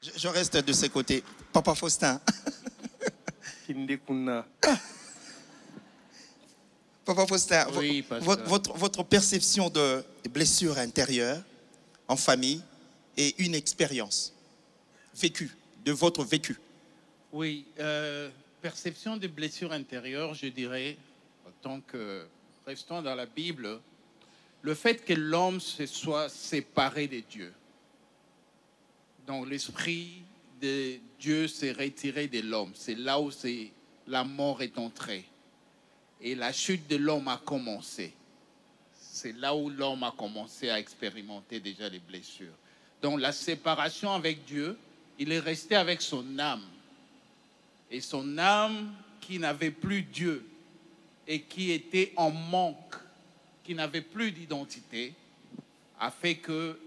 Je reste de ce côté. Papa Faustin. Papa Faustin, oui, votre perception de blessures intérieures en famille et une expérience vécue, de votre vécu. Oui, perception des blessures intérieures, je dirais, en tant que restant dans la Bible, le fait que l'homme se soit séparé de Dieu. Donc l'esprit de Dieu s'est retiré de l'homme. C'est là où la mort est entrée. Et la chute de l'homme a commencé. C'est là où l'homme a commencé à expérimenter déjà les blessures. Donc la séparation avec Dieu, il est resté avec son âme. Et son âme qui n'avait plus Dieu et qui était en manque, qui n'avait plus d'identité, a fait que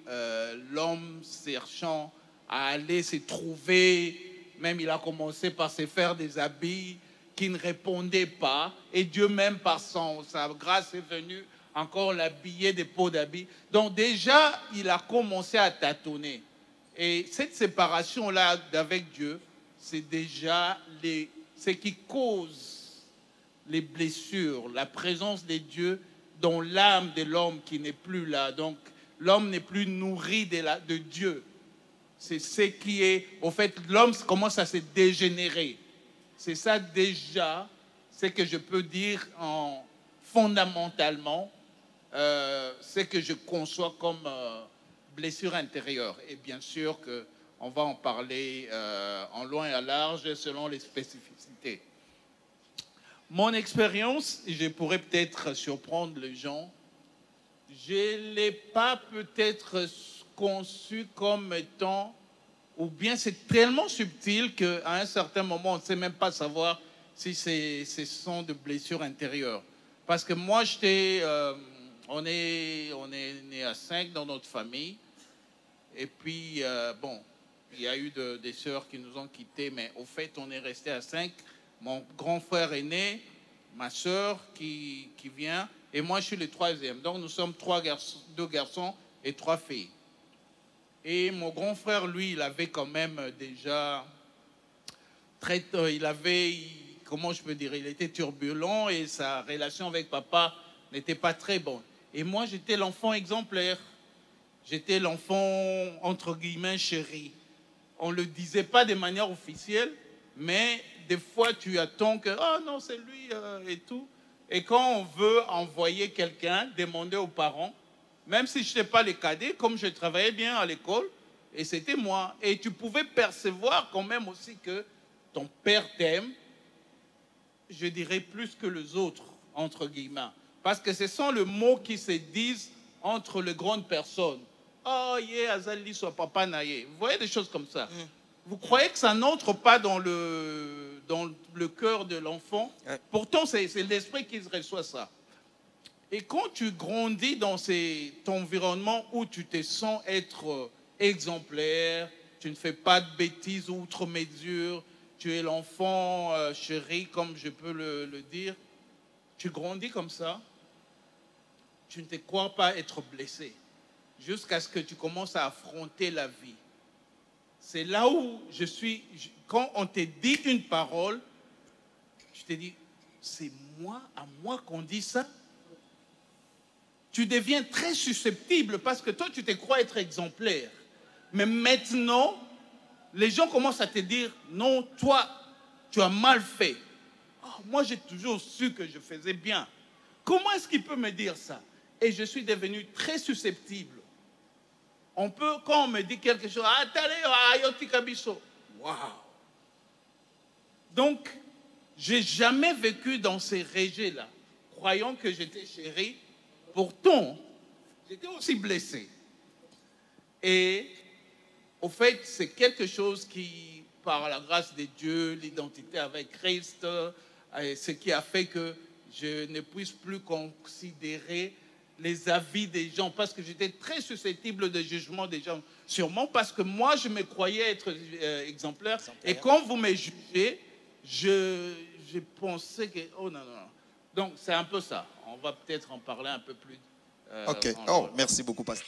l'homme cherchant à aller se trouver, même il a commencé par se faire des habits qui ne répondaient pas, et Dieu même par sa grâce est venu encore l'habiller des peaux d'habits. Donc déjà, il a commencé à tâtonner. Et cette séparation-là avec Dieu, c'est déjà ce qui cause les blessures, la présence de Dieu dans l'âme de l'homme qui n'est plus là. Donc l'homme n'est plus nourri de Dieu. C'est ce qui est... Au fait, l'homme commence à se dégénérer. C'est ça déjà, ce que je peux dire fondamentalement, ce que je conçois comme blessure intérieure. Et bien sûr qu'on va en parler en long et à large selon les spécificités. Mon expérience, je pourrais peut-être surprendre les gens, je ne l'ai pas peut-être conçu comme étant... Ou bien c'est tellement subtil qu'à un certain moment, on ne sait même pas savoir si ce sont de blessures intérieures. Parce que moi, on est né à 5 dans notre famille. Et puis, bon, il y a eu des sœurs qui nous ont quittés, mais au fait, on est resté à 5. Mon grand frère aîné, ma sœur qui vient, et moi, je suis le troisième. Donc, nous sommes 2 garçons et 3 filles. Et mon grand frère, lui, il avait quand même déjà comment je peux dire, il était turbulent et sa relation avec papa n'était pas très bonne. Et moi, j'étais l'enfant exemplaire. J'étais l'enfant, entre guillemets, chéri. On ne le disait pas de manière officielle, mais des fois, tu attends que, oh non, c'est lui et tout. Et quand on veut envoyer quelqu'un, demander aux parents, même si je n'étais pas le cadet, comme je travaillais bien à l'école, et c'était moi. Et tu pouvais percevoir quand même aussi que ton père t'aime, je dirais plus que les autres, entre guillemets. Parce que ce sont les mots qui se disent entre les grandes personnes. Oh, yeah, Azali, soit papa naïe. Vous voyez des choses comme ça. Vous croyez que ça n'entre pas dans le cœur de l'enfant? Pourtant, c'est l'esprit qui reçoit ça. Et quand tu grandis dans cet environnement où tu te sens être exemplaire, tu ne fais pas de bêtises outre mesure, tu es l'enfant chéri, comme je peux le dire, tu grandis comme ça, tu ne te crois pas être blessé, jusqu'à ce que tu commences à affronter la vie. C'est là où quand on te dit une parole, tu te dis, c'est à moi qu'on dit ça? Tu deviens très susceptible parce que toi, tu te crois être exemplaire. Mais maintenant, les gens commencent à te dire, non, toi, tu as mal fait. Oh, moi, j'ai toujours su que je faisais bien. Comment est-ce qu'il peut me dire ça? Et je suis devenu très susceptible. Quand on me dit quelque chose, waouh! Donc, je n'ai jamais vécu dans ces régions-là, croyant que j'étais chéri. Pourtant, j'étais aussi blessé. Et au fait, c'est quelque chose qui, par la grâce de Dieu, l'identité avec Christ, ce qui a fait que je ne puisse plus considérer les avis des gens, parce que j'étais très susceptible de jugement des gens, sûrement parce que moi, je me croyais être exemplaire. Et quand vous me jugez, je pensais que, oh non, non. Donc, c'est un peu ça. On va peut-être en parler un peu plus. Ok. Oh, merci beaucoup, pasteur.